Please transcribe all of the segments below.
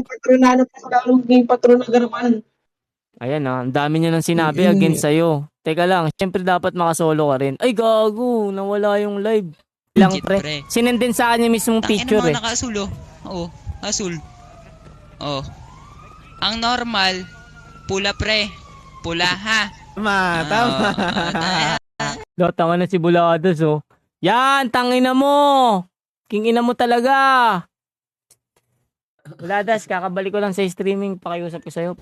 patronano pa sa yung patron na garapan. Ayan ang dami niya nang sinabi against sa'yo. Teka lang, syempre dapat makasolo ka rin. Ay gago, nawala yung live. Lang pre. Sinend din sa kanya mismong picture Tangina mo, naka-asul oh. Oo, asul. Oh. Ang normal, pula pre. Pula ha. Tama. Tama na si Buladas oh. Yan, tangina mo. King ina mo talaga. Buladas, kakabalik ko lang sa streaming. Pakiusap ko sa'yo.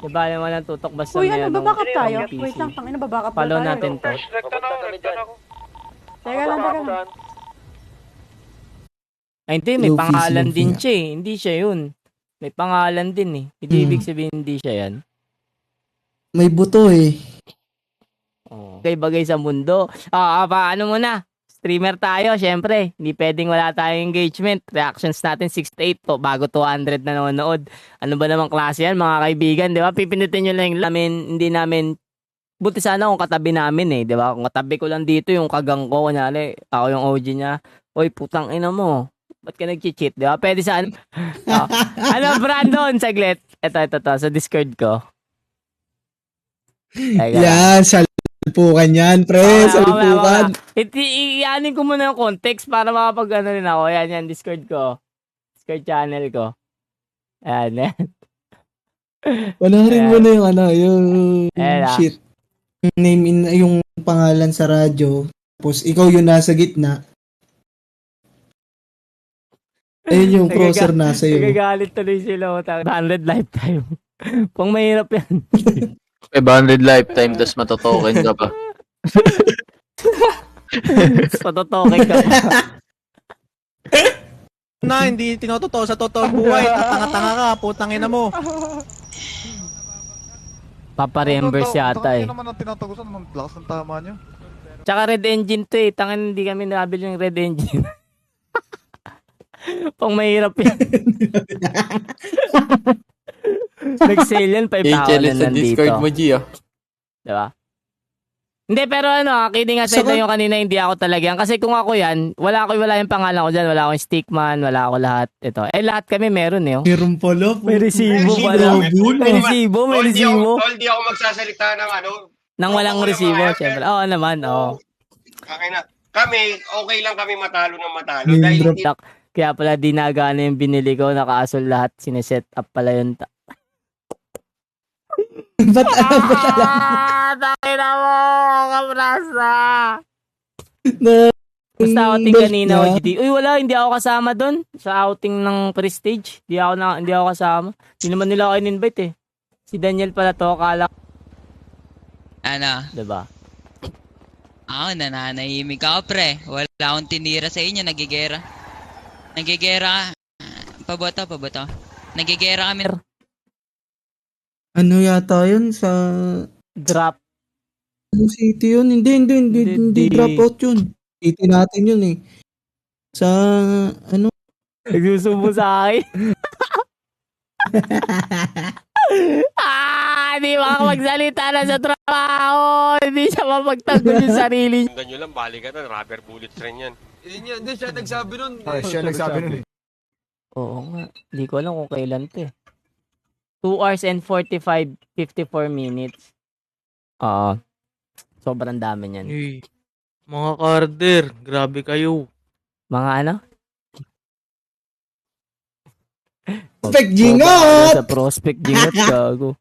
Diba naman ang tutok basta Uy, ano, babakap tayo? PC. Wait lang, tangina, babakap na Follow tayo. natin to. Teka lang. Ay hindi, may Luffy, pangalan Luffy din nga. siya eh. Hindi siya yun. May pangalan din eh. Hindi ibig sabihin hindi siya yan. May buto eh. Bagay sa mundo. Paano mo na? Streamer tayo, syempre. Hindi pwedeng wala tayong engagement. Reactions natin 68 to, bago 200 na nanonood. Ano ba namang klase yan, mga kaibigan, di ba? Pipindutin nyo lang hindi namin, buti sana kung katabi namin eh, di ba? Kung katabi ko lang dito yung kagang ko, kunyari, ako yung OG niya. Oy, putang ina mo. Ba't ka nag-cheat, di ba? Pwede sa ano? Ano, Brandon, saglit. Ito, sa Discord ko. Yan, salpukan yan, pre. Salpukan. Iyanin ko muna yung context para makapag ano rin ako. Yan, Discord ko. Discord channel ko. Ayan. Panoorin mo na yung ano, yung shit. Name yung pangalan sa radyo. Tapos ikaw yung nasa gitna. Ayun yung crosser nasa iyo. Nagagalit tuloy sila. 100 lifetime. Pang mahirap yan. 500 lifetime, tas matotoken ka pa. Matotoken ka pa. Na, hindi tinotoo sa totoong buhay. Tanga-tanga ka, putang ina mo. Papa-reimburse yata eh. Hindi naman ang tinatagusan, ang lakas ng tama niyo. Tsaka Red Engine to eh. Tangin, hindi kami nabili yung Red Engine. Pang mahirap yan. Nag-sale yan, 5,000 I-challenge sa nandito. Discord mo, G, ah. Diba? Hindi, pero ano, kidding aside na yung kanina, hindi ako talaga yan. Kasi kung ako yan, wala yung pangalan ko dyan. Wala akong stickman, wala ako lahat. Ito. Lahat kami meron eh. Meron pala. May resibo pala. May resibo. Hindi ako magsasalita ng ano. Nang walang resibo, syempre. Oo naman, oo. Kami, okay lang kami matalo ng matalo. Dahil hindi Kaya pala di nagana yung binili ko, nakaasol lahat, sineset up pala yun. Ba't alam mo Takina mo, kabrasa! Basta outing kanina, OGD. Uy, wala, hindi ako kasama doon. Sa outing ng Prestige. Hindi ako kasama. Hindi naman nila ako in-invite eh. Si Daniel pala to, akala. Ano? Diba? Ako, nananahimik ako pre. Wala akong tinira sa inyo, nagigera. Nagigera ka. Paboto. Nagigera kami. Ano yata yun sa... Drop. Ano city yun? Hindi drop out yun. City natin yun eh. Sa ano? Nagsusubo sa akin. Hindi makakapagsalita na sa trabaho. Hindi siya mapagtanggol yung sarili niya. ganyan lang, balik ka na, rubber bullets rin yan. Hindi siya nagsabi nun. Siya nagsabi nun. Oo nga. Hindi ko alam kung kailan to eh. 2 hours and 54 minutes. Sobrang dami niyan. Hey, mga Carter, grabe kayo. Mga ano? Prospect Jingot! Sa Prospect Jingot, gago.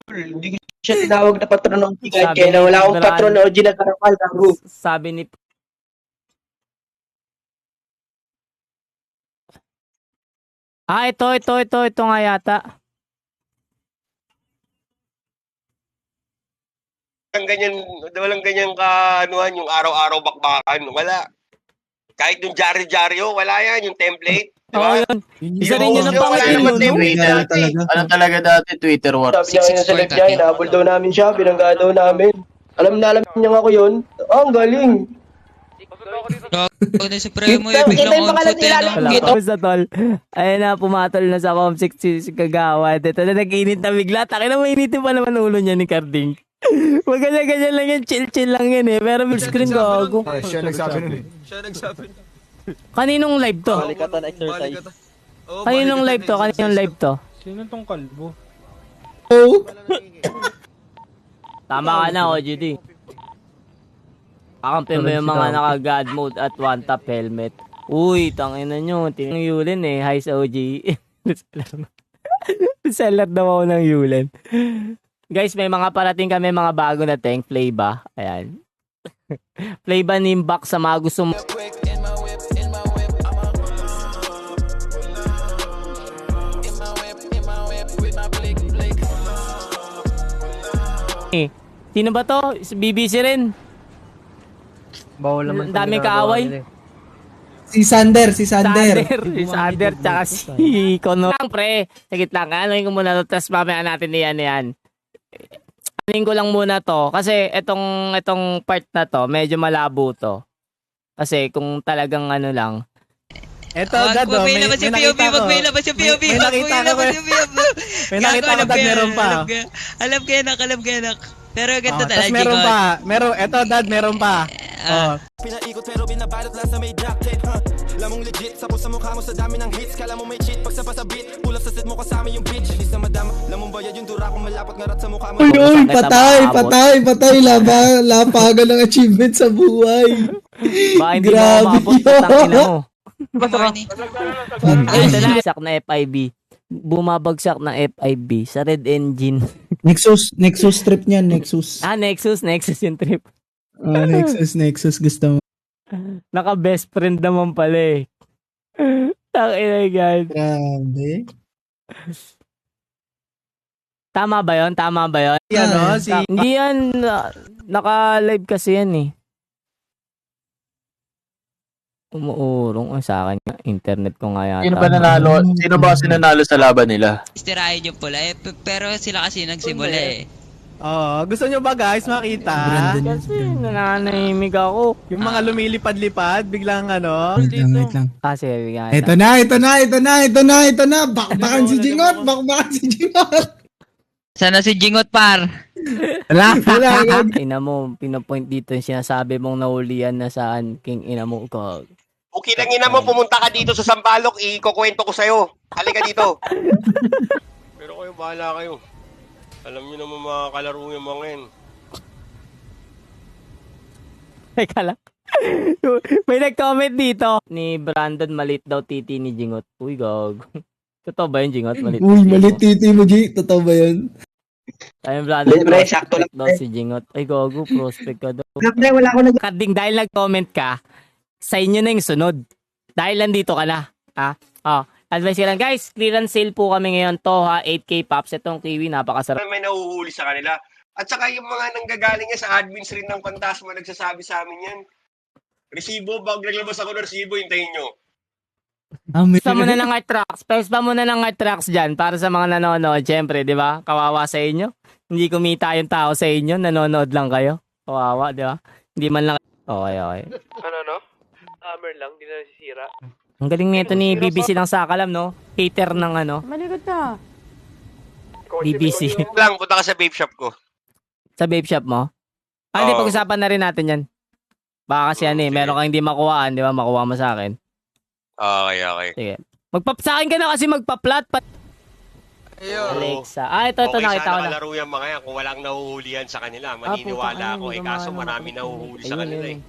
Hindi siya tinawag na patron ng Tigay. Kaya wala akong patron na OG na Karakal. Sabi ni ito nga yata. Walang ganyan ka, anuhan, yung araw-araw bakbakan. Wala. Kahit yung jari-jaryo, wala yan, yung template. Oo, yun. Isa rin yun ang pangit. Ano talaga dati? Twitter war. Sabi niya sa live niya, inahabol daw namin siya, binangga daw namin. Alam niya ako yun. Ang galing. Gago na si pre mo yung biglang on foot eh. Basta tol. Ayun na, pumatol na sa Comsec si Kagawa. Ito na nag-init na bigla. Takin na mainitin pa naman ulo niya ni Carding. Magganyan-ganyan lang yan. Chill lang yan eh. Pero full screen gago. Siya nagsabi nun eh. Siya nagsabi. Kaninong live to? Balikatan exercise. Kaninong live to? Kaninong live to? Sino tong kalbo? Oh. Tama ka na, OGD. Kakampi mo yung mga naka-god mode at one-tap helmet. Uy, tangina nyo. Tinang Yulen eh. Hi sa OG. Seller daw ako ng Yulen. Guys, may mga parating kami mga bago na tank. Flayba. Ayan. Flayba Nimbak sa mga gusto mo. Sino ba to? BBC rin. Bawal naman. Ang daming kaaway. Si Sander. Si Sander, tsaka si Kono. Lang, pre. Sagit lang. Anuhin ko muna to. Tapos mamaya natin yan. Anuhin ko lang muna to. Kasi itong part na to, medyo malabo to. Kasi kung talagang ano lang. Eto, Dad, may nakita ko. May nakita ko. May nakita ko, Dad, meron pa. Alam ko yan. Pero ganito Tapos talaga. meron pa. Eto, Dad, meron pa. Pinaikot pero binabalot lang sa may jacket, Lamong legit, sapos sa mukha mo sa dami ng hits. Kala mo may cheat, pag sa beat, pull up sa set mo kasama yung bitch. Ilis na madama, lamong bayad yung dura kong malapot ngarat sa mukha mo. Uy, patay. Lapagan ng achievement sa buhay. Baka hindi mo Grabe maabot. Tangina mo. Ito na, bagsak na FIB. Bumabagsak na FIB sa Red Engine. Nexus trip niyan, Nexus. Nexus yung trip. Nexus gusto mo. Naka-best friend naman pala eh. Tangina God. Grabe. Tama ba yun? Hindi yan. Naka-live kasi yan eh. Umuurong sa akin nga. Internet ko nga yata. Sino ba nanalo? Sino ba kasi nanalo sa laban nila? Istirahin yung pula pero sila kasi nagsimula eh. Gusto nyo ba guys makita? Kasi nananahimik ako. Yung mga lumilipad-lipad, biglang Wait lang. Kasi nga. Ito na. Bakbakan si Jingot. Sana si Jingot par. Wala. Ina mo, pinapoint dito yung sinasabi mong nahulian na saan. King ina mo ko. Okay lang ina mo, pumunta ka dito sa Sampaloc, ikukwento ko sa'yo. Halika dito. Pero kayo, bahala kayo. Alam niyo naman mga kalaro yung mga yan. Teka lang. May nag-comment dito. Ni Brandon, malit daw titi ni Jingot. Uy, gag. Totoo ba yun, Jingot? Malit titi mo, G. Totoo ba yun? Ayun, Brandon, prospect daw si Jingot. Ay, gago, prospect ka daw. Kading dahil nag-comment ka, sa inyo na yung sunod. Dahil nandito ka na. Advice lang, guys, clearance sale po kami ngayon. Toha, 8K pops. Itong kiwi, napakasarap. May nahuhuli sa kanila. At saka yung mga nanggagaling niya sa admins rin ng Fantasma, nagsasabi sa amin yan. Resibo, bag naglabas ako ng resibo, hintayin nyo. Pesta mo na ng art tracks. Pesta mo na ng art tracks dyan para sa mga nanonood. Siyempre, di ba? Kawawa sa inyo. Hindi kumita yung tao sa inyo. Nanonood lang kayo. Kawawa, di ba? Hindi man lang. Okay. Ano? Hammer lang, di na nasisira. Ang galing nito ni BBC ng Sakalam, no? Hater ng Malikot ka. BBC. Lang, punta ka sa vape shop ko. Sa vape shop mo? Hindi, pag-usapan na rin natin yan. Baka kasi meron kang hindi makuhaan, di ba? Makuha mo sa akin. Okay. Sige. Sa akin ka na kasi magpa-plot. Alexa. Ito, nakita ko na. Sana kalaro yung mga yan kung walang nahuhulihan sa kanila. Maniniwala ako kaso marami nahuhuli sa kanila eh.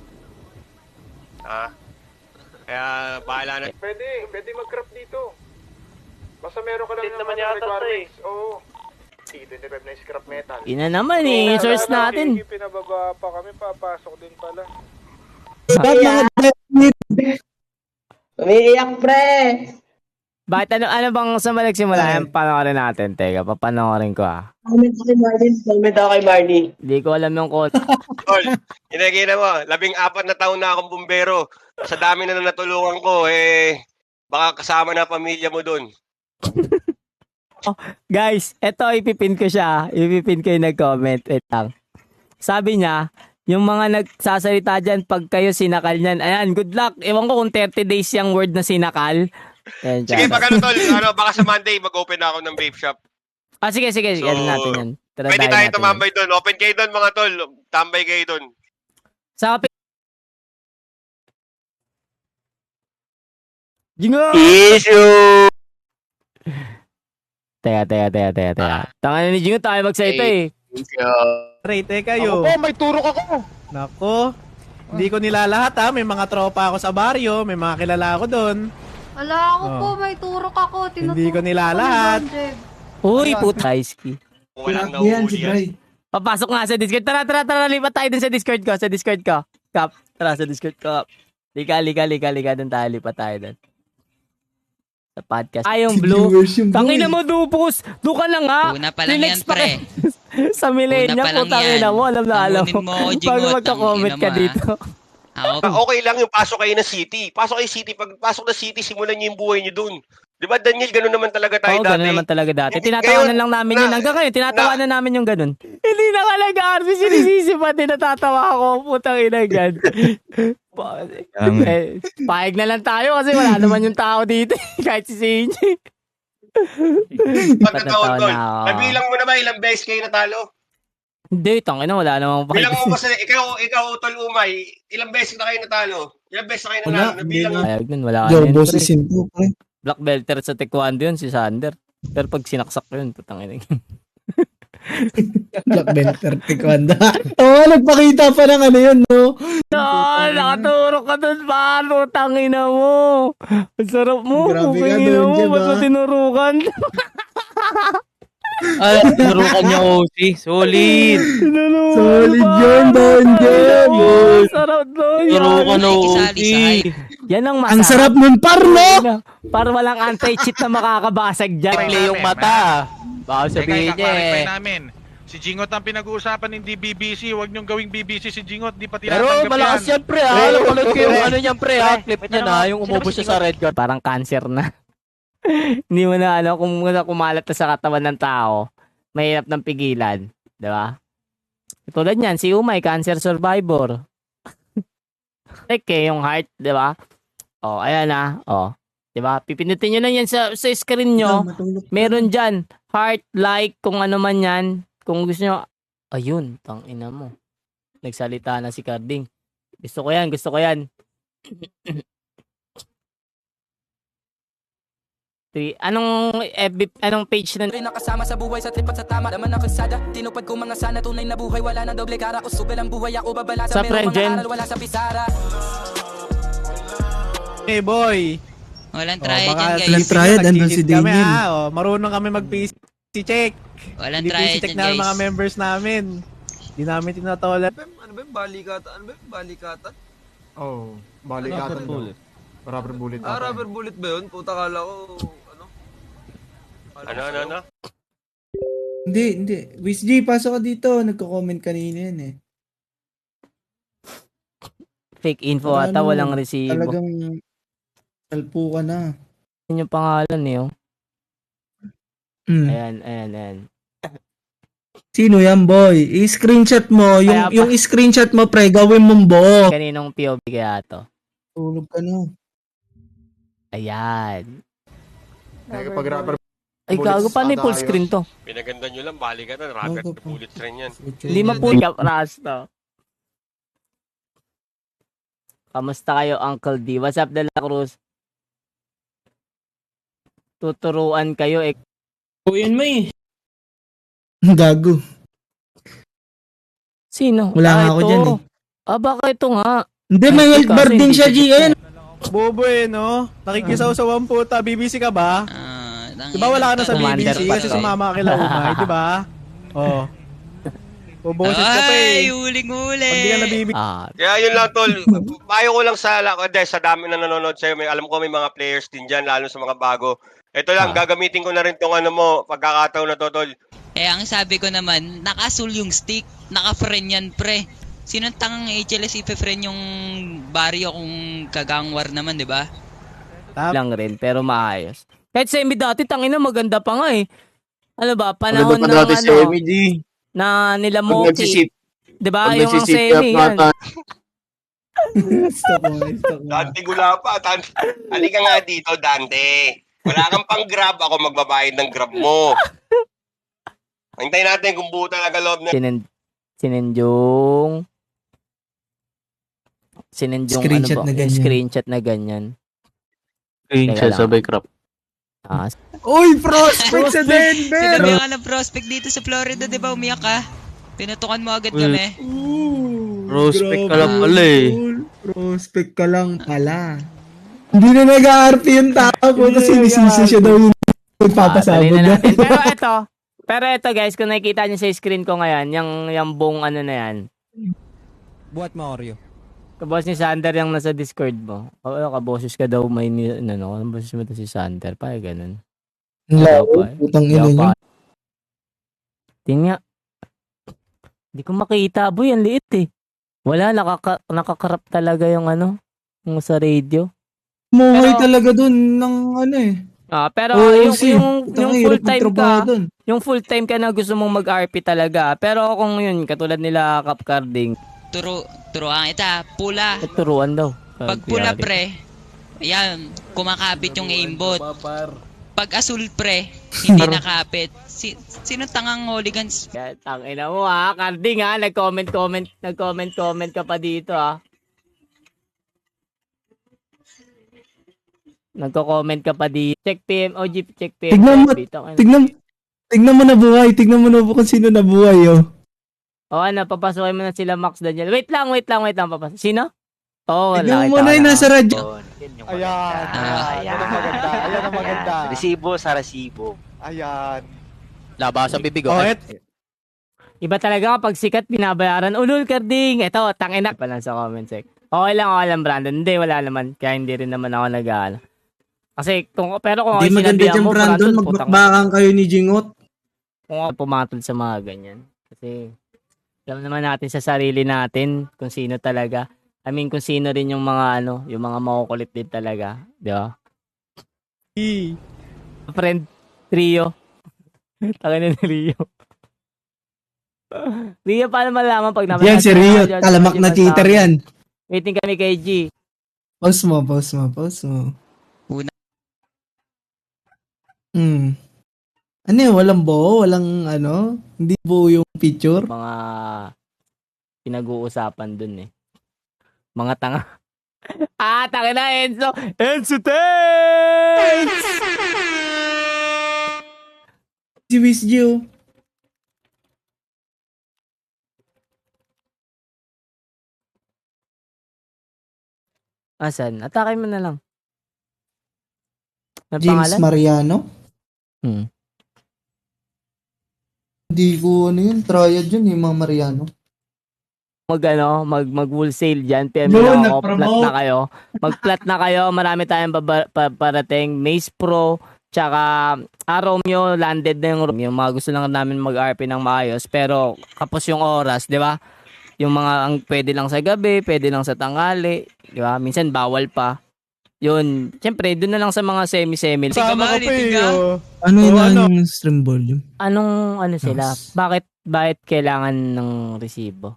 Kaya bahala na. Pwede mag-craft dito. Basta meron ka lang naman requirements. Oo. 25 na scrap metal. Ina naman source natin. Pinababa pa kami, papasok din pala. Umiiyak, pre! Bakit ano bang sa nagsimula? Panoorin natin. Teka, papanoorin ko Comment ako kay Marnie. Hindi ko alam yung code. Tol, inagina mo, 14 na taon na akong bumbero. Sa dami na natulungan ko, baka kasama na pamilya mo dun. Guys, eto ipipin ko siya. Ipipin ko yung nag-comment. Wait lang. Sabi niya, yung mga nagsasalita dyan, pag kayo sinakal niyan, ayan, good luck. Ewan ko kung 30 days yung word na sinakal. Ayan, sige, pag Tol, baka sa Monday, mag-open na ako ng vape shop. Sige. So, ano natin yan. Pwede tayo tumambay dun. Open kayo dun, mga Tol. Tambay kayo dun. Sa Jingo! Issue! Teka. Tangan ni Jingo tayo magsalita eh. Pre, teka yo. Ako po, may turok ako. Nako. Hindi ko nilalahat ha. May mga tropa ako sa baryo. May mga kilala ako doon. Wala ako po, may turok ako. Hindi ko nilalahat. Uy, puta. Ice-key. Walang Yan, nahuli si yan. Bray. Papasok nga sa Discord. Tara, lipat tayo dun sa Discord ko. Kap, tara sa Discord ko. Lika. Dun tayo, lipat tayo dun. Sa podcast. Yung blue. Viewers yung Tangina boy. mo, Dupus. Doon ka lang ha. Una pa lang Relax yan, pa pre. kayo. Sa millennium, Una pa lang putangina yan. mo. Alam mo. Tamunin mo ako, Jingot. Bago magka-comment Tangina ka mo, dito. Okay lang yung pasok kayo ng city. Pasok kayo city. Pag pasok na city, simulan niyo yung buhay niyo dun. Di ba, Daniel? Ganun naman talaga tayo Oo, dati. ganun naman talaga dati. Hindi, Tinatawanan ngayon, lang namin yun. Hanggang ngayon, tinatawanan namin yung ganun. Hindi na ka nag-RP, sinisisi pa din, natatawa ako. Putang ina, gan. Paig na lang tayo kasi wala naman yung tao dito. Kahit si CJ. Pagkataon, Tol. na ako. Nabilang mo na ba ilang beses kayo natalo? Hindi, tangina, wala namang Bilang mo paig. ba sa... Ikaw, Tol Umay, ilang beses na kayo natalo? Ilang beses na kayo Wala, natalo? Nabilang mo. Payag nun, wala ka Yo, yun, boss pre. isin po, pre. Black belter sa taekwondo yun, si Sander. Pero pag sinaksak yun, putang ina. Black belt, taekwondo. Oo, nagpakita pa ng ano yun, no? Nakaturok ka dun, paro, tangina mo. Ang sarap mo, Grabe ka pupingin dun, mo, Jeb, ba't mo ah. tinurukan? Narukan niya OC. Solid. Tinurukan, Solid paro. yun, Don Jeb. Sarap doon. Narukan na Nakikisali OC. sa hype. Yan ang masarap. Ang sarap nun, par, no? Para walang anti-cheat na makakabasag dyan. Play yung mata. Baka sabihin niya Clarify eh. namin. Si Jingot ang pinag-uusapan, hindi BBC. Huwag niyong gawing BBC si Jingot. Di pa Pero tinatanggap malakas yan pre ha. Napanood ko yung ano niyan pre ha. Clip niya na. Yung umubos siya sa red card. Parang cancer na. Hindi mo na kung kumalat na sa katawan ng tao, mahirap ng pigilan. Diba? Tulad niyan, si Umay, cancer survivor. Yung heart, diba? Oh, ayan na. Oh. Diba? Pipindutin nyo lang yan sa screen nyo. Meron dyan. Heart, like, kung ano man yan. Kung gusto nyo. Ayun, tangina mo. Nagsalita na si Carding. Gusto ko yan. Anong page na? Nakasama sa buhay sa trip at sa tama naman ang kalsada. Tinupad ko mga sana tunay na buhay. Wala nang doble kara. Usugal ang buhay ako babala Sa friend, Jen. wala sa pisara. Hey boy. Walang Oh, try baka dyan, guys. Walang triad, andun si kami, Daniel. ha? Oh, marunong kami mag-PC check. Walang Hindi try PC check dyan, na guys. mga members namin. Hindi namin tinatola. Ano ba yung balikatan? Ano ba yung balikatan? Oh, balikatan daw. Rubber bullet. Rubber bullet ba yun? Puta kala ko, ano? Ano? Hindi. Wiz G, pasok ka dito. Nagko-comment kanina yan eh. Fake info Para ata, ano, walang resibo. Talagang salpo ka na. Yun yung pangalan eh. Oh. Mm. Ayan. Sino yan, boy? I-screenshot mo. Kaya pa- Yung screenshot mo, pre, gawin mong buo. Kaninong POV kaya to? Tulog ka na. Ayan. Pag rubber Ay, gago pa ni full screen to. Pinaganda nyo lang, balikan na. Rubber bullets rin yan. 5 po kapras to. Kamusta kayo, Uncle D? What's up, De La Cruz? Tuturuan kayo eh. Uyin mo eh. Gago. Sino? Wala nga ako ito. dyan eh. Baka ito nga. Hindi, may health bar din siya, GN. Bobo eh, no? Nakikisaw-sawan puta. BBC ka ba? Diba wala ka na sa Commander BBC pa kasi to. sumama ka kila Umay, diba? Oh. Boboses ka pa Ay, eh. huling-huli. Pag di ka na BBC. Kaya yun lang, Tol. Payo ko lang sa dami na nanonood sa'yo. Alam ko may mga players din dyan, lalo sa mga bago. Ito lang, gagamitin ko na rin tong ano mo, pagkakataon na to, Tol. Eh, ang sabi ko naman, nakasul yung stick. Naka-friend yan, pre. Sinong tangang HLS ipe-friend yung baryo kung kagangwar naman, di ba? Lang rin, pero maayos. Kahit sa Emi dati, tangina maganda pa nga eh. Ano ba, panahon ng dati si ano, MG. na nila Pag Moki. nagsisip. Diba? Pag Yung ang nagsisip semi yan. Stop mo. Dante gula pa. Halika nga dito, Dante. Wala kang pang-grab, ako magbabayad ng grab mo. Hintayin natin kung buo talaga loob na. Sinenjong Screenshot ano ba? na ganyan. Screenshot na ganyan. Screenshot Teka lang. sabay crop. Ah, Uy, prospect sa Denver! Sinabi ka ng prospect dito sa Florida, di ba? Umiyak ka. Pinatukan mo agad kami. Prospect ka Grabe, lang pala eh. tol. Prospect ka lang pala. Hindi na nag-RP yung tao ko kasi sinisisi siya daw yung dali magpapasabog na na. natin. Pero ito guys, kung nakikita niyo sa screen ko ngayon, yung buong ano na yan. Buhat mo, Oreo. Kabos ni Sander yung nasa Discord mo. Kaboses ka daw may kaboses mo to si Sander. Pa ganun. Lalo, putang ina niyo. Tingnan. Hindi ko makita, boy. Ang liit eh. Wala, nakakarap talaga yung ano, yung sa radio. Muhay talaga dun ng ano eh. Pero yung full time ka na gusto mong mag-RP talaga. Pero kung yun, katulad nila Capcarding. Turuan ita, pula. Turuan daw. Pag pula pre, ayan, kumakapit yung aimbot. Pag asul pre, hindi nakapit. Sino tangang hooligans? Tangina mo ha, Carding ha, nag-comment ka pa dito ha. Nagko-comment ka pa dito. Check PM, OG, check PM. Tignan mo na buhay. Tignan mo na kung sino nabuhay, oh. Papasukin mo na sila Max Daniel. Wait lang, papasok. Sino? Tignan mo na yung nasa radyo. Ayan ang maganda. Resibo sa resibo. Ayan. Laba sa bibig. Iba talaga kapag sikat, binabayaran. Ulul, Carding. Ito, tangina. Pa lang sa comment sec. Okay lang, Brandon. Hindi, wala naman. Kaya hindi rin naman ako nag-aala. Kasi, pero kung hindi maganda dyan, Brandon. Magbakbakan kayo ni Jingot. Kung ako pumatol sa mga ganyan. Kasi, alam naman natin sa sarili natin kung sino talaga. I mean, kung sino rin yung mga yung mga makukulit din talaga. Di ba? Friend, Rio. Takin na ni Rio. Rio, paano malaman pag naman? Yan si Rio. Talamak na cheater yan. Waiting kami kay G. Pause mo. Una. Ano yun? Walang buo? Walang Hindi buo yung picture? Mga pinag-uusapan dun eh. Mga tanga. Tanga na Enzo! Enzo Tates! Si Wiz G, oh. Asan? Atake mo na lang. May James pangalan? Mariano? Hindi ko yun. Triad yun, yung mga Mariano. Mag-wholesale dyan. PM lang ako. Plat na kayo. Mag-plat na kayo. Marami tayong parating. Maze Pro. Tsaka Romeo. Landed na yung mga gusto lang namin mag-RP ng maayos. Pero kapos yung oras. Di ba? Yung mga pwede lang sa gabi. Pwede lang sa tanghali. Di ba? Minsan bawal pa. Yun. Siyempre, doon na lang sa mga semi-semi. Sama ka pa Ano yung stream volume? Anong sila? Bakit kailangan ng resibo?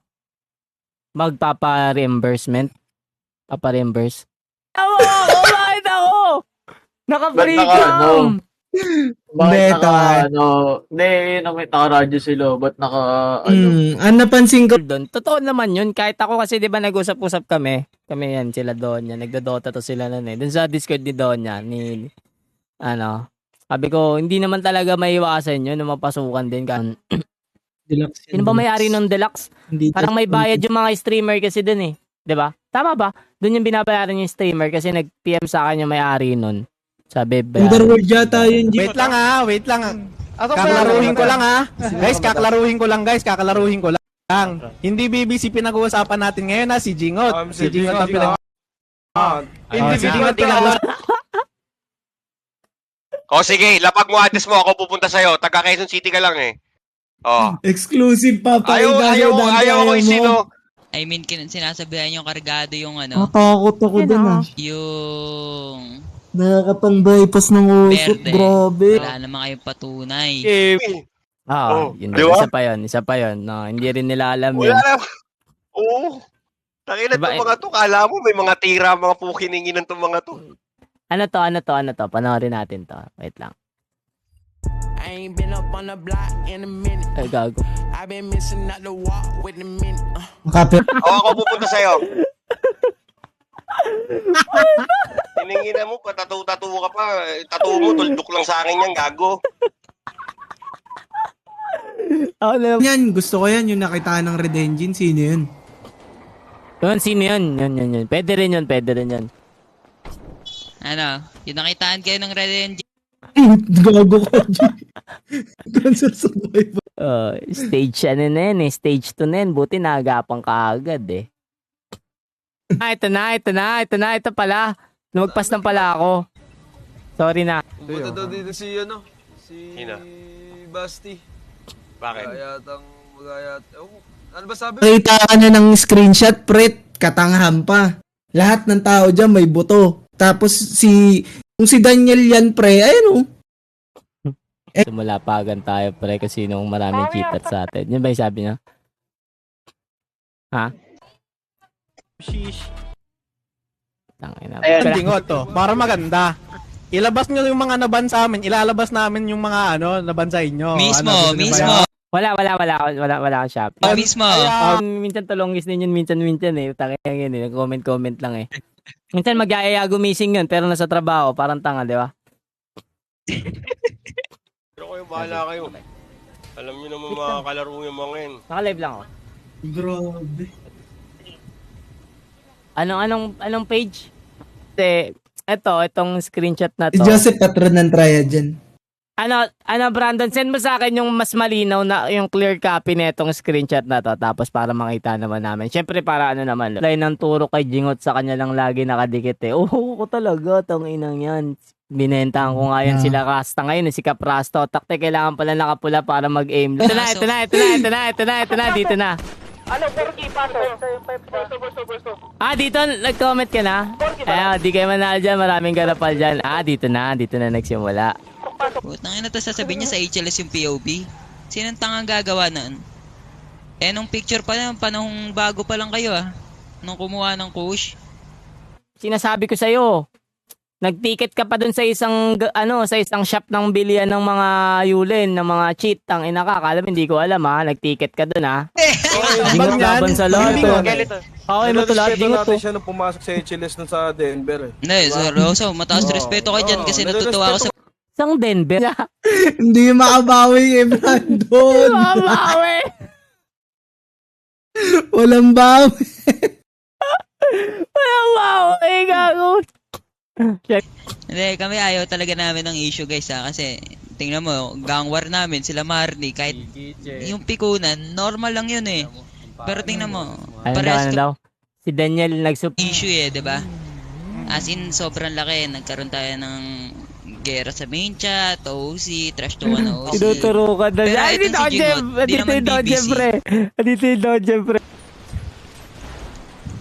Magpapa-reimbursement? Papa-reimburse? Bakit ako? Naka-freecam! Bakit naka-radyo sila? Ba't napansin ko. Totoo naman yun. Kahit ako kasi di ba nag-usap-usap kami. Kami yan, sila Donya. Nagdodota to sila nun eh. Dun sa Discord ni Donya. Sabi ko, hindi naman talaga maiwasan yun na mapasukan din. Deluxe. Sino ba may-ari ng Deluxe? Parang may bayad yung mga streamer kasi dun eh. Diba? Tama ba? Dun yung binabayaran yung streamer kasi nag-PM sa akin yung may-ari nun. Sabi, Underworld yata yun. Wait lang. Kakalaruhin ko lang Guys, kakalaruhin ko lang. Hindi BBC pinag-uusapan natin ngayon si Jingot. Si Jingot ang sige, lapag mo address mo. Ako pupunta sa'yo. Taga Quezon City ka lang eh. Exclusive pa. Ayaw ko isino. I mean, sinasabihan yung kargado yung Natakot ako dun yung nakakapang-bypass ng usok. Berde. Grabe. Wala naman kayong patunay. Yun diba? Isa pa yun. No, hindi rin nila alam Wala yun. na. Oo. Tangina Diba, itong mga to. Kala mo may mga tira, mga pukininginan itong mga to. Ano to? Panoorin natin to. Wait lang. I ain't been up on the block in a minute. Ay, gago. I've been missing out the walk with a minute. Makapit. Ako pupunta sa'yo. Tiningin mo, patatu-tatu ka pa. Tattoo mo, tuldok lang sa akin yan, gago. Yan, gusto ko yan, yung nakita ng Red Engine. Sino yun? Yun, sino yun? Yun. Pwede rin yun. Ano, yung nakitaan kayo ng Red Engine. Gago ka, G. Cancer survivor. Stage ano na yan eh. Stage 2 na yan. Buti naagapan ka agad eh. Ito pala. Lumagpas lang pala ako. Sorry na. Punta daw dito si Sino? Basti. Bakit? Ano ba sabi? Nakita ka na ng screenshot, Pret. Katangahan pa. Lahat ng tao dyan may buto. Tapos kung si Daniel yan, pre, ayun Sumalapagan tayo pre kasi nung maraming cheater sa atin. Yun ba yung sabi niya? Ha? Tangina. Jingot to, para maganda. Ilabas nyo yung mga naban sa amin, ilalabas namin yung mga naban sa inyo. Mismo. Wala akong shop. Mismo. Minsan tulongis din yun, minsan eh. Tangina yun eh, comment lang eh. Minsan mag-aaya gumising yun, pero nasa trabaho, parang tanga, di ba? Pero kayo, bahala kayo. Alam nyo naman mga kalaro yung mga yun. Naka-live lang ako. Grabe. Anong page? Itong screenshot na Si to. Joseph patron ng triad dyan. Brandon, send mo sa akin yung mas malinaw na yung clear copy na itong screenshot na to. Tapos para makita naman namin. Siyempre para naman. Line ng turo kay Jingot sa kanya lang lagi nakadikit eh. Ko talaga, tong inang yan. Binentahan ko nga yan sila Rasta ngayon. Si Caprasto. Takte, kailangan pala nakapula para mag-aim. Ito na. Dito na. Ano, Porky, pasok. Dito, nag-comment ka na? Di kayo manalo dyan, maraming garapal dyan. Dito na nagsimula. Putang ina, tapos sasabihin niya sa HLS yung POV. Sinong tangang gagawa nun? Nung picture pa lang, panahong bago pa lang kayo nung kumuha ng kush. Sinasabi ko sa'yo, nag-ticket ka pa dun sa isang shop ng bilian ng mga Yulin, ng mga cheat. Ang inakakalam, hindi ko alam nag-ticket ka dun Jingot laban sa lahat. Okay mo to lahat, Jingot to. Siya nung pumasok sa HLS nun sa Denver Hindi, so mataas respeto kayo dyan kasi natutuwa ako sa... Isang Denver. Hindi makabawi Brandon. Walang bawi. Gago. Hindi, kami ayaw talaga namin ng issue guys kasi tingnan mo, gang war namin, sila Marnie, kahit yung pikunan, normal lang yun eh. Pero tingnan mo, Ano daw? Si Daniel issue diba? As in, sobrang laki, nagkaroon tayo ng gera sa main chat, OC, trash to one OC. Tinuturo ka na. Pero itong si Jingot, di naman BBC. Dito yung Dodge, pre.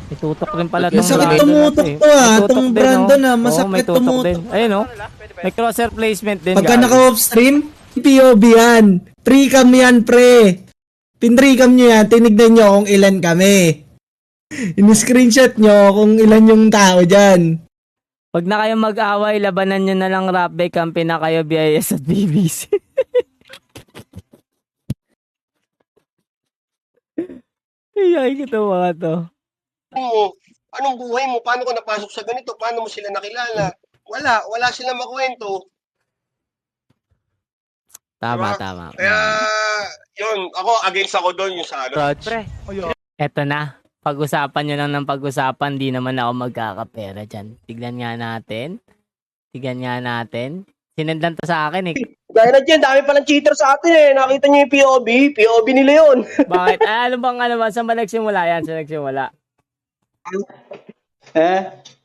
Itutok rin pala May sakit tumutok to itong Brandon masakit tumutok. Ayun may crosshair placement din. Pagka naka-off stream, POV yan. Pre-cam yan, pre. Pin-pre-cam nyo yan, tinignan nyo kung ilan kami. In-screenshot nyo kung ilan yung tao dyan. Pag na kayo mag-away, labanan nyo na lang rap bay, kampi na kayo BIS at BBC. Iyay ko to mga to. Anong buhay mo? Paano ko napasok sa ganito? Paano mo sila nakilala? Wala silang makwento. Tama. Kaya, yun, against ako doon yung sa Eto na. Pag-usapan nyo lang ng pag-usapan, di naman ako magkakapera dyan. Tignan nga natin. Sinendan to sa akin Dahil na dyan, dami palang cheater sa atin Nakita nyo yung POV nila yun. Bakit? Saan ba nagsimula yan? Saan nagsimula?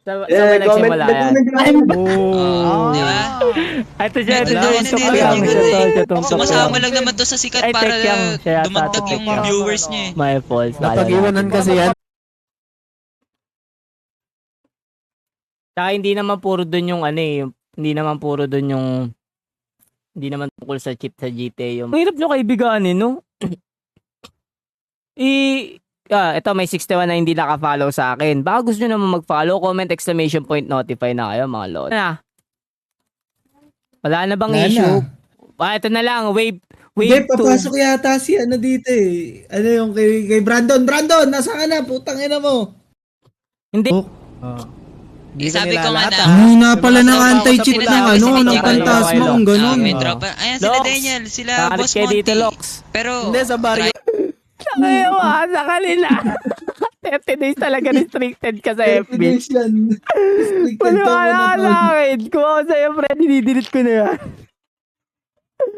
Saan ba nagsimula yan? Di ba? Ito siya. Sumasama lang naman to sa sikat para dumagdag yung viewers niya My fault. Napag-iwanan kasi yan. Saka hindi naman puro dun yung hindi naman tungkol sa cheat sa GTA yung hirap nyo kaibiganin, no? Ito may 61 na hindi naka-follow sa akin. Baka gusto nyo naman mag-follow, comment, exclamation point, notify na kayo mga lord. Wala na bang issue? Ito na lang, wave 2. Papasok yata si dito yung kay Brandon. Brandon, nasa ka na? Putang ina mo. Hindi. Di ka sabi ko nga nilalata. na, Ang hina pala ng May mga anti-cheat kasama ng sa ano, pula. ng Phantasma, ang ganon. may tropa. Ayan sila Lox. Daniel, sila Nakalit Boss kayo dito, Monty. Lox. Pero, Hindi, sa baryo. Kayo sa kanila. 30 days talaga restricted ka sa FB. Restricted ka Wala muna, ka tol. sa akin. Kung ako sa'yo, Fred, dinidelete ko na yan.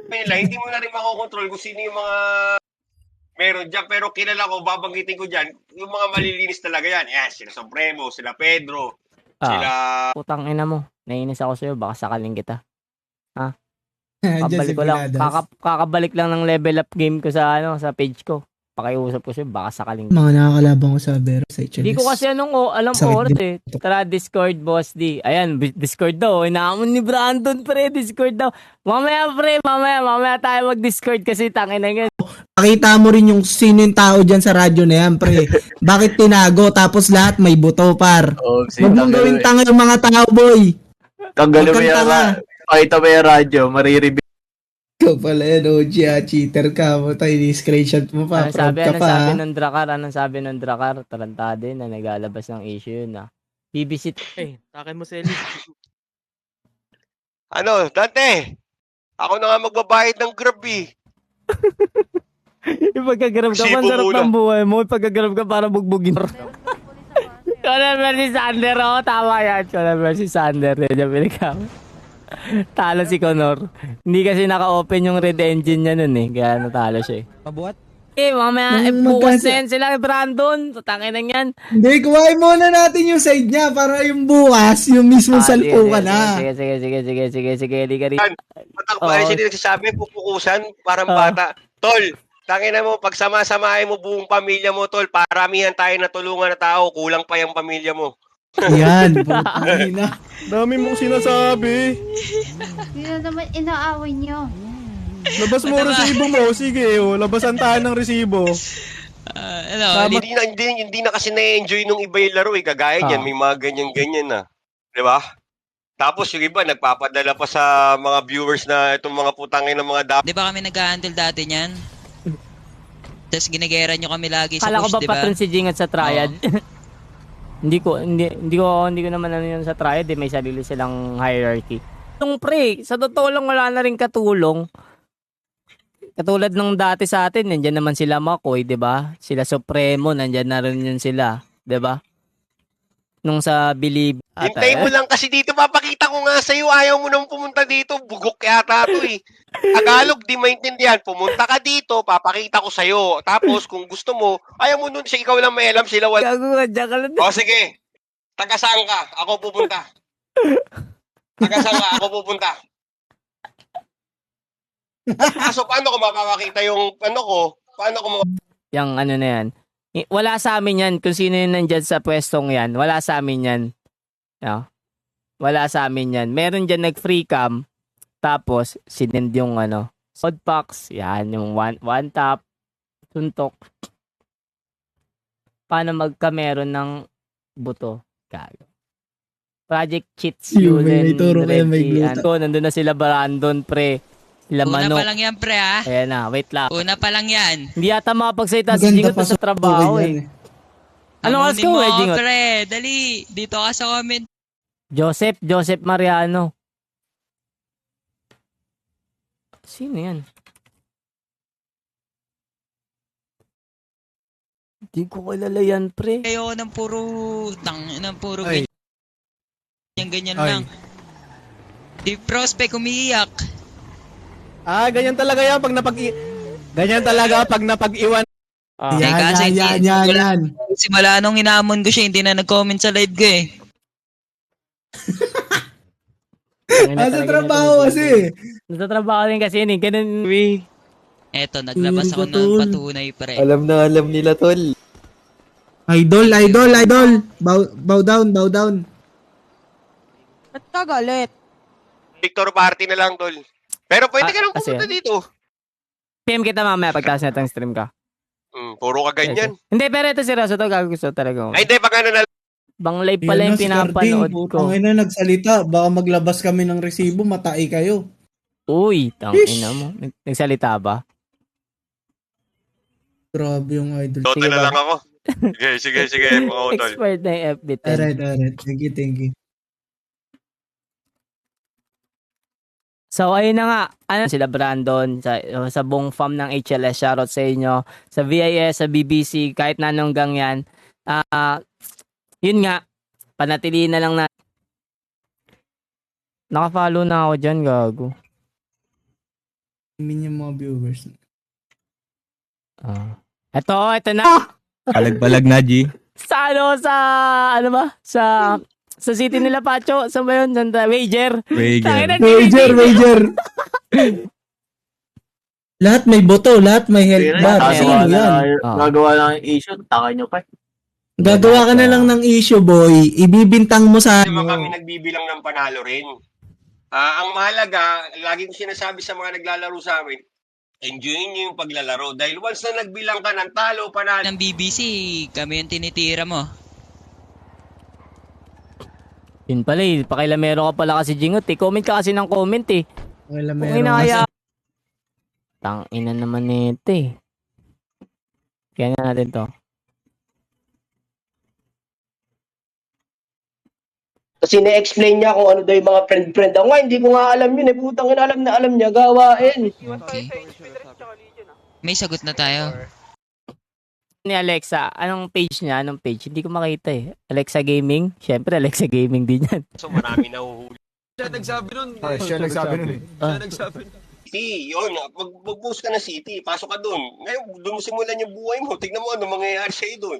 Nila, hindi mo na rin makokontrol kung sino yung mga meron dyan. Pero kilala ko, babanggitin ko dyan, yung mga malilinis talaga yan. Yan, sila Supremo, sila Pedro, sila... Putang ina mo. Nainis ako sa'yo. Baka sakaling kita. Diyan Kabalik si ko lang. Buladas. Kakabalik lang ng level up game ko sa sa page ko. Pakiusap ko sa'yo. Baka sakaling Mga nakakalaban ko sa Vero sa HLS. Hindi ko kasi alam Sakit oras din. Tara, Discord, Boss D. Ayan, Discord daw. Inaamon ni Brandon, pre. Discord daw. Mamaya, pre. Mamaya tayo mag-Discord kasi tangin na yan. Pakita mo rin yung sino yung tao dyan sa radyo na yan, pre. Bakit tinago tapos lahat may buto, par? Huwag mong gawing tanga yung mga tao, boy. Tanggalin mo Huwag kang yan. tanga. Pakita mo yung radyo. Mariribig. Ikaw pala yan, OG, cheater ka mo. Tayo, screenshot mo pa. Anong Proud sabi, ka anong pa. sabi ha? ng Drakar? Anong sabi ng Drakar? Tarantado yun na naglalabas ng issue yun na. BBC. Takin mo, Selly. Ano, Dante? Ako na nga magbabayad ng Grab eh. Yung pagkagarab ka, Resibo man sarap muna. ng buhay mo. Yung pagkagarab ka, para bugbugin. Colonel si Sander, oh. Tama yan. Colonel si Sander. Yan yung pinagkama. Talo si Connor. Hindi kasi naka-open yung red engine niya nun eh. Kaya natalo siya eh. Pabuhat? Mamaya, bukas na yan sila, Brandon. Tutangin na yan. Hindi, kuhain muna natin yung side niya para yung bukas, yung mismo salpukan na. Sige, liga rin. Matakbali siya din nagsasabi, pupukusan, parang bata. Tol, tangin na mo, pag sama-samahin mo buong pamilya mo, tol, paramihan tayo na tulungan na tao, kulang pa yung pamilya mo. Yan, putang ina. Dami mong sinasabi. Hindi na naman inaaway niyo. Labas mo resibo mo. Sige, labasan tayo ng resibo. Hindi na kasi na-enjoy nung iba yung laro eh. Kagaya niyan, may mga ganyan-ganyan na. Di ba? Tapos yung iba, nagpapadala pa sa mga viewers na itong mga putangin ng mga Di ba kami nag-handle dati niyan? Tapos ginagera nyo kami lagi sa Kala ko push, ba di ba? patron si Jingat sa Triad? Hindi ko naman ano yun sa Triad eh. May sarili silang hierarchy. Yung pre, sa totoo lang wala na rin katulong. Katulad nung dati sa atin, nandiyan naman sila Makoy, 'di ba? Sila Supremo, nandiyan na rin yun sila, 'di ba? Nung sa Believe. Hintay mo lang kasi dito, papakita ko nga sa'yo, ayaw mo nang pumunta dito, bugok yata to eh. Tagalog, di maintindihan, pumunta ka dito, papakita ko sa'yo. Tapos kung gusto mo, ayaw mo nun siya, ikaw lang may alam, sila wala. Gago ka, dyan ka lang. O sige, taga saan ka? Ako pupunta. Taga saan ka? Ako pupunta. So paano ko mapapakita yung ano ko? Paano ko Yang ano na yan. Wala sa amin yan. Kung sino yung nandyan sa pwestong yan, wala sa amin yan. No? Wala sa amin yan. Meron dyan nag-free cam, tapos sinend yung ano, sod packs, yan, yung one tap, suntok. Paano magka-meron ng buto? Gago. Project cheats, May turo kayo, may gluta. Nandun na sila Brandon, pre. Sila Una Manok. pa lang yan, pre, ha? Ayan na, wait lang. Una pa lang yan. Hindi yata makapagsalita si Jingot na sa trabaho eh. Anong oras ka, Jingot? Pre, dali. Dito ka sa comment. Joseph Mariano. Sino yan? Hindi ko kilala yan, pre. Ayoko ng puro Ay. ganyan Ay. lang. Si Prospect umiiyak. Ganyan talaga yan ganyan talaga pag napag-iwan. Yan. Simula nung inaamon ko siya, hindi na nag-comment sa live ko eh. Nasa trabaho kasi. Nasa trabaho rin kasi yun eh. Ganun. Eto, naglabas ako ng patunay, pre. Alam na alam nila, tol. Idol. Bow down. Ba't ka galit? Victor party na lang, tol. Pero pwede ka lang kasi- pumunta dito. PM kita mamaya pagtaas na itong stream ka. Puro ka ganyan. Hindi, pero ito seryoso to. Gusto talaga. Ay, hindi, pag ano na Bang live pala yung pinapanood ko. Ang ina nagsalita, baka maglabas kami ng resibo, matai kayo. Uy, tangina mo. Nagsalita ba? Grabe yung idol. Toto na lang ako. Sige, mga utol. Expert na yung FB10. Alright. Thank you. So, ayun na nga. Ano sila Brandon, sa buong fam ng HLS, shoutout sa inyo. Sa VIS, sa BBC, kahit na anong gang yan. Yun nga, panatiliin na lang na. Naka-follow na ako dyan, gago. Hindi yung mga viewers. Ito na. Balag-balag na, G. Sa ano ba? Sa city nila, Pacho. Saan ba yun? Wager. Wager. Lahat may boto, lahat may health bar. Sino yan? Gagawa lang ng issue, taka nyo pa. Gagawa ka na lang ng issue, boy. Ibibintang mo sa... Naman kami nagbibilang ng panalo rin. Ang mahalaga, lagi ko sinasabi sa mga naglalaro sa amin, enjoyin nyo yung paglalaro. Dahil once na nagbilang ka ng talo, panalo. Ng BBC, kami yung tinitira mo. Yun pala eh. Pakilamero ka pala kasi, Jingot eh. Comment ka kasi ng comment eh. Pakilamero Kung inaya... Tangina naman nito eh. Kaya na natin to. Kasi na-explain niya kung ano daw yung mga friend-friend. Ako nga, hindi ko nga alam yun eh. Putang ina, alam niya, gawain. Okay. May sagot na tayo. Ni Alexa, anong page niya? Anong page? Hindi ko makita eh. Alexa Gaming? Siyempre, Alexa Gaming din yan. So marami na uhuhuli. Siya nagsabi nun. Siya nagsabi nun. Siya nagsabi nun. City, yun. Mag-post ka na City. Pasok ka dun. Ngayon, doon mo simulan yung buhay mo. Tignan mo ano mangyayari sa'yo dun.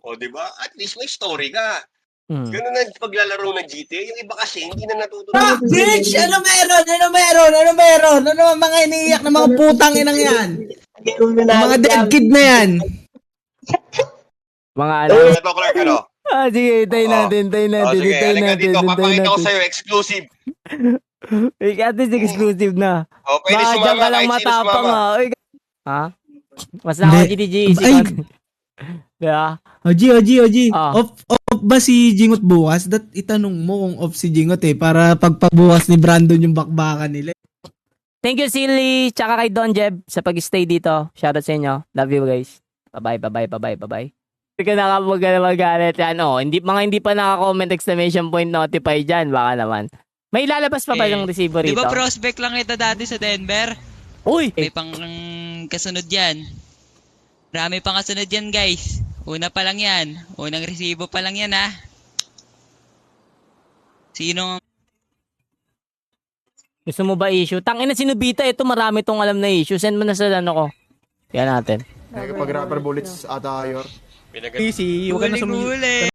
O, di ba? At least may story ka. Ganun na paglalaro ng GTA. Yung iba kasi, hindi na natutunan. Bitch! Ano meron? Ano mga iniiyak na mga putang inang yan? Mga dead kid na yan. Mga ano? Ito, Clark, ano? Sige, tayo natin. Sige, halika dito. Papakita ko sa'yo, exclusive. At least exclusive na. O, pwede sumama ka lang kahit sino matapang sumama. ha? Mas na ako GDG. Diba? OG. Off ba si Jingot bukas? Itanong mo kung off si Jingot eh. Para pagpabukas ni Brandon yung bakbakan nila. Thank you, Silly. Tsaka kay Don Jeb sa pag-stay dito. Shoutout sa inyo. Love you guys. Bye-bye. Hindi ka nakapag-magalit yan. Hindi pa naka-comment exclamation point notify dyan. Baka naman. May lalabas pa ba yung resibo rito? Di ba prospect lang ito dati sa Denver? Uy! May pang kasunod yan. Marami pang kasunod yan, guys. Una pa lang yan. Unang resibo pa lang yan, ha? Sino? Gusto mo ba issue? Tangina sinubita. Ito marami tong alam na issue. Send mo na sa ano ko. Kaya natin. Pag rapper bullets ata, Yor. Easy, huwag ka na